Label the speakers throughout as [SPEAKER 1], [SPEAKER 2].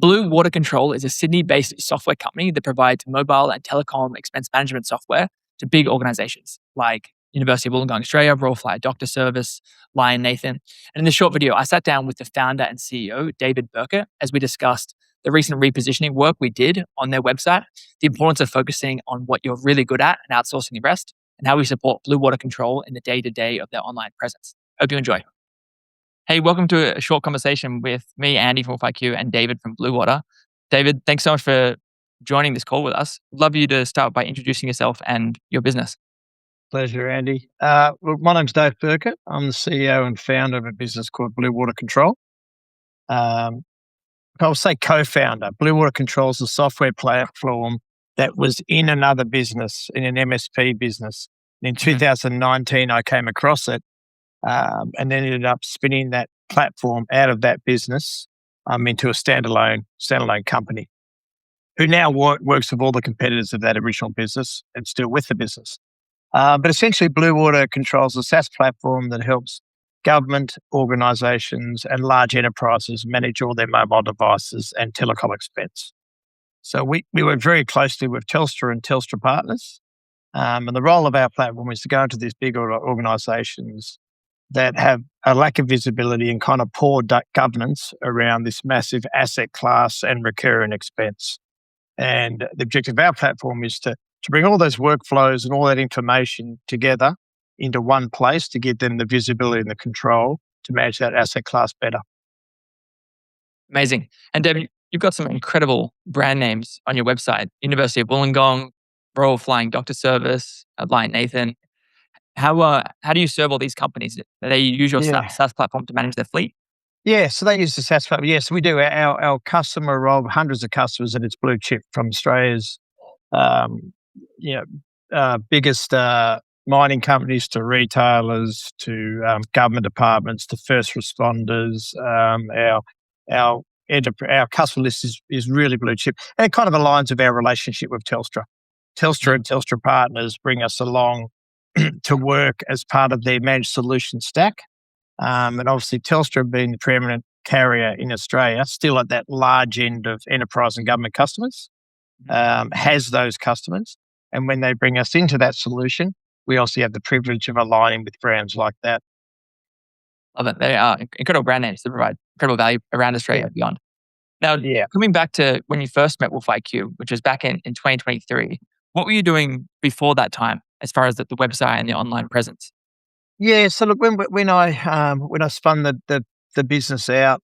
[SPEAKER 1] Bluewater Control is a Sydney-based software company that provides mobile and telecom expense management software to big organizations like University of Wollongong, Australia, Royal Fly Doctor Service, Lion Nathan. And in this short video, I sat down with the founder and CEO, David Burkett, as we discussed the recent repositioning work we did on their website, the importance of focusing on what you're really good at and outsourcing the rest, and how we support Bluewater Control in the day-to-day of their online presence. Hope you enjoy. Hey, welcome to a short conversation with me, Andy from WolfIQ, and David from Bluewater. David, thanks so much for joining this call with us. Love you to start by introducing yourself and your business.
[SPEAKER 2] Pleasure, Andy. Well, my name's Dave Burkett. I'm the CEO and founder of a business called Bluewater Control. I'll say co-founder. Bluewater Control is a software platform that was in another business, in an MSP business. In 2019, I came across it and then ended up spinning that platform out of that business into a standalone company who now works with all the competitors of that original business and still with the business. But essentially, Bluewater Controls a SaaS platform that helps government organisations and large enterprises manage all their mobile devices and telecom expense. So we work very closely with Telstra and Telstra Partners. And the role of our platform is to go into these big organisations that have a lack of visibility and kind of poor governance around this massive asset class and recurring expense. And the objective of our platform is to bring all those workflows and all that information together into one place to give them the visibility and the control to manage that asset class better.
[SPEAKER 1] Amazing. And David, you've got some incredible brand names on your website. University of Wollongong, Royal Flying Doctor Service, Lion Nathan. How do you serve all these companies? Do they use your SaaS platform to manage their fleet?
[SPEAKER 2] Yeah, so they use the SaaS platform. Yes, we do. Our customer role, hundreds of customers, and it's blue chip from Australia's biggest mining companies to retailers to government departments to first responders. Our customer list is really blue chip, and it kind of aligns with our relationship with Telstra. Telstra and Telstra Partners bring us along to work as part of their managed solution stack. And obviously Telstra being the preeminent carrier in Australia, still at that large end of enterprise and government customers, has those customers. And when they bring us into that solution, we also have the privilege of aligning with brands like that.
[SPEAKER 1] Love it. They are incredible brand names that provide incredible value around Australia and beyond. Now, coming back to when you first met WolfIQ, which was back in 2023, what were you doing before that time as far as the website and the online presence?
[SPEAKER 2] Yeah, so look, when I spun the business out,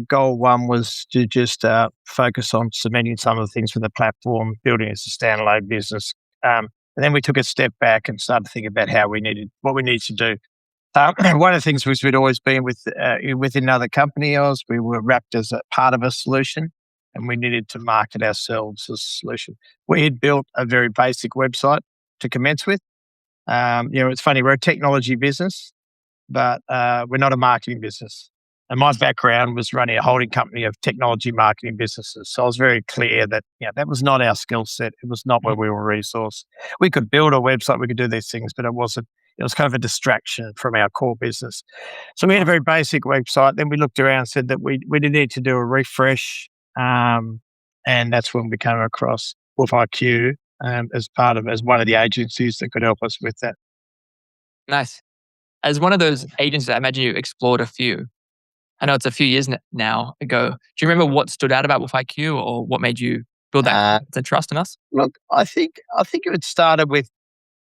[SPEAKER 2] goal one was to just focus on cementing some of the things for the platform, building it as a standalone business. And then we took a step back and started to think about what we needed to do. One of the things was we'd always been within another company. We were wrapped as a part of a solution, and we needed to market ourselves as a solution. We had built a very basic website to commence with. It's funny, we're a technology business, but we're not a marketing business. And my background was running a holding company of technology marketing businesses. So I was very clear that that was not our skill set. It was not where we were resourced. We could build a website, we could do these things, but it was kind of a distraction from our core business. So we had a very basic website. Then we looked around and said that we did need to do a refresh. And that's when we came across WolfIQ as one of the agencies that could help us with that.
[SPEAKER 1] Nice. As one of those agencies, I imagine you explored a few. I know it's a few years now ago. Do you remember what stood out about WolfIQ or what made you build that trust in us?
[SPEAKER 2] Look, I think it started with,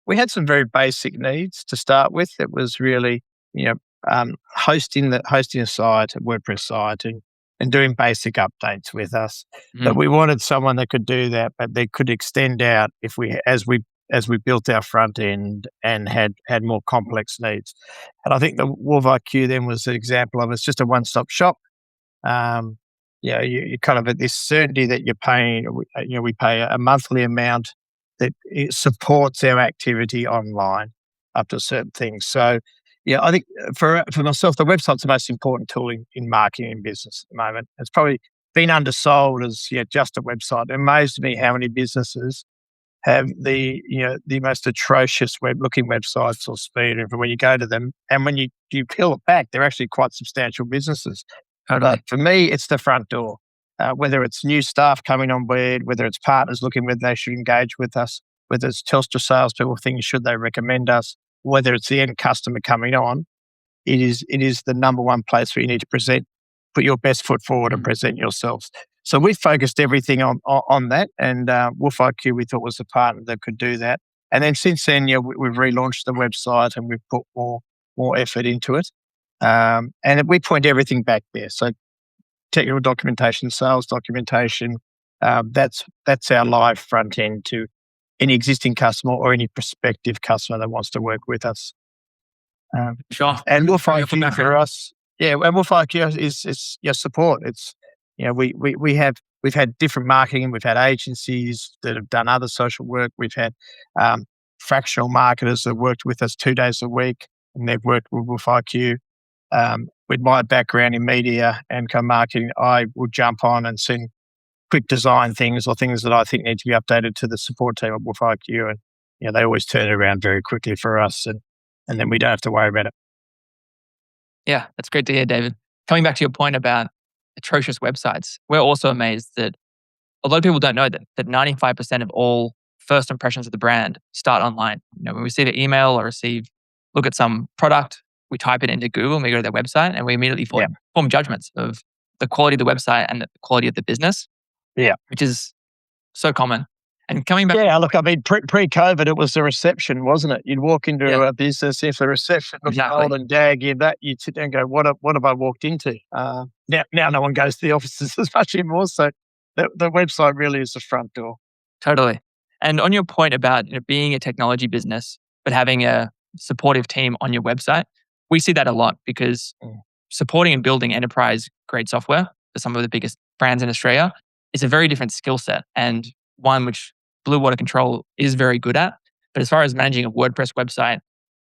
[SPEAKER 2] we had some very basic needs to start with. It was really, hosting a site, a WordPress site, and doing basic updates with us. But we wanted someone that could do that, but they could extend out as we built our front end and had more complex needs. And I think the WolfIQ then was an example of it's just a one-stop shop. You kind of at this certainty that you're paying. We pay a monthly amount that it supports our activity online up to certain things. So I think for myself, the website's the most important tool in marketing and business at the moment. It's probably been undersold as just a website. It amazed me how many businesses have the most atrocious looking websites or speed when you go to them, and when you peel it back, they're actually quite substantial businesses. But for me, it's the front door. whether it's new staff coming on board, whether it's partners looking whether they should engage with us, whether it's Telstra salespeople thinking should they recommend us, whether it's the end customer coming on, it is the number one place where you need to put your best foot forward and present yourselves. So we focused everything on that, and Wolf IQ we thought was a partner that could do that. And then since then, we've relaunched the website and we've put more effort into it, and we point everything back there. So technical documentation, sales documentation, that's our live front end to any existing customer or any prospective customer that wants to work with us.
[SPEAKER 1] Sure.
[SPEAKER 2] And Wolf IQ for us, and Wolf IQ is your support. It's we've had different marketing. We've had agencies that have done other social work. We've had fractional marketers that worked with us 2 days a week, and they've worked with Wolf IQ. With my background in media and co-marketing, I would jump on and send quick design things or things that I think need to be updated to the support team at Wolf IQ, and they always turn it around very quickly for us, and then we don't have to worry about it.
[SPEAKER 1] Yeah, that's great to hear, David. Coming back to your point about atrocious websites, we're also amazed that a lot of people don't know that 95% of all first impressions of the brand start online. When we see the email or look at some product, we type it into Google and we go to their website and we immediately form judgments of the quality of the website and the quality of the business.
[SPEAKER 2] Yeah.
[SPEAKER 1] Which is so common. And coming back.
[SPEAKER 2] Yeah, look, I mean, pre-COVID, it was the reception, wasn't it? You'd walk into a business, if the reception looked old and daggy, you'd sit there and go, what have I walked into? Now no one goes to the offices as much anymore. So the website really is the front door.
[SPEAKER 1] Totally. And on your point about being a technology business, but having a supportive team on your website, we see that a lot because supporting and building enterprise-grade software for some of the biggest brands in Australia is a very different skill set and one which Bluewater Control is very good at. But as far as managing a WordPress website,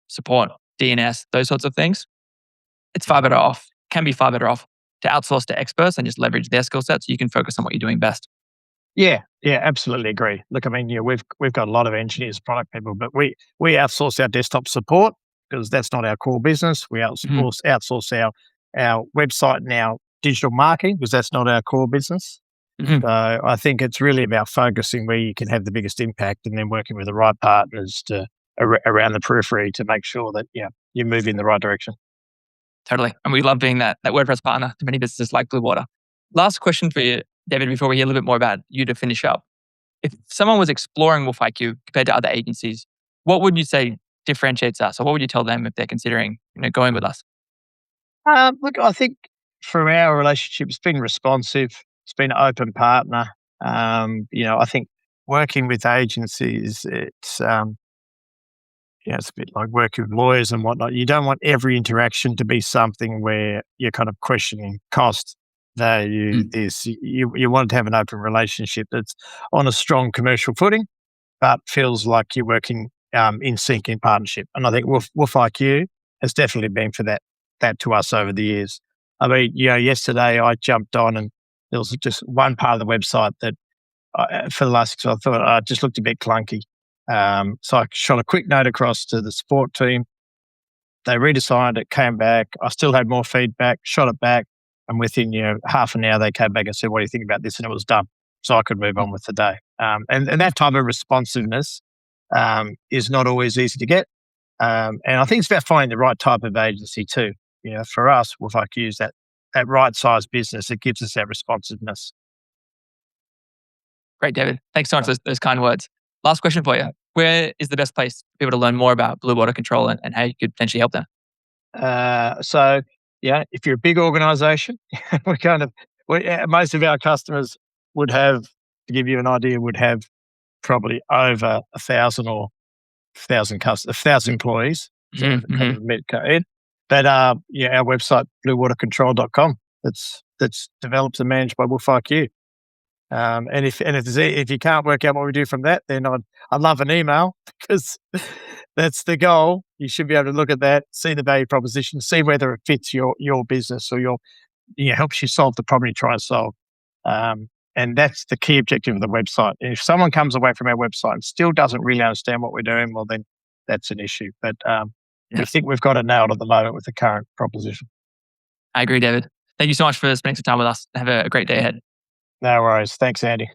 [SPEAKER 1] support, DNS, those sorts of things, can be far better off to outsource to experts and just leverage their skill sets so you can focus on what you're doing best.
[SPEAKER 2] Yeah, absolutely agree. Look, I mean, we've got a lot of engineers, product people, but we outsource our desktop support because that's not our core business. We outsource our website and our digital marketing because that's not our core business. So I think it's really about focusing where you can have the biggest impact and then working with the right partners around the periphery to make sure that you move in the right direction.
[SPEAKER 1] Totally. And we love being that WordPress partner to many businesses like Bluewater. Last question for you, David, before we hear a little bit more about you to finish up. If someone was exploring Wolf IQ compared to other agencies, what would you say differentiates us? Or what would you tell them if they're considering going with us?
[SPEAKER 2] Look, I think for our relationship, it's been responsive. It's been an open partner. I think working with agencies, it's a bit like working with lawyers and whatnot. You don't want every interaction to be something where you're kind of questioning cost, value, this. You want to have an open relationship that's on a strong commercial footing, but feels like you're working in sync, in partnership. And I think Wolf IQ has definitely been for that to us over the years. I mean, yesterday I jumped on and there was just one part of the website that for the last 6 months I thought just looked a bit clunky. So I shot a quick note across to the support team. They redesigned it, came back. I still had more feedback, shot it back. And within half an hour, they came back and said, what do you think about this? And it was done. So I could move on with the day. And that type of responsiveness is not always easy to get. And I think it's about finding the right type of agency too. For us, Wolf IQ is that right size business that gives us that responsiveness.
[SPEAKER 1] Great, David. Thanks so much for those kind words. Last question for you. Where is the best place for people to learn more about Bluewater Control and how you could potentially help them?
[SPEAKER 2] If you're a big organization, most of our customers would have, to give you an idea, would have probably over 1,000 or 1,000 employees. But our website, bluewatercontrol.com, that's developed and managed by Wolf IQ. And if you can't work out what we do from that, then I'd love an email because that's the goal. You should be able to look at that, see the value proposition, see whether it fits your business or helps you solve the problem you try and solve. And that's the key objective of the website. And if someone comes away from our website and still doesn't really understand what we're doing, well, then that's an issue. But we think we've got it nailed at the moment with the current proposition.
[SPEAKER 1] I agree, David. Thank you so much for spending some time with us. Have a great day ahead.
[SPEAKER 2] No worries. Thanks, Andy.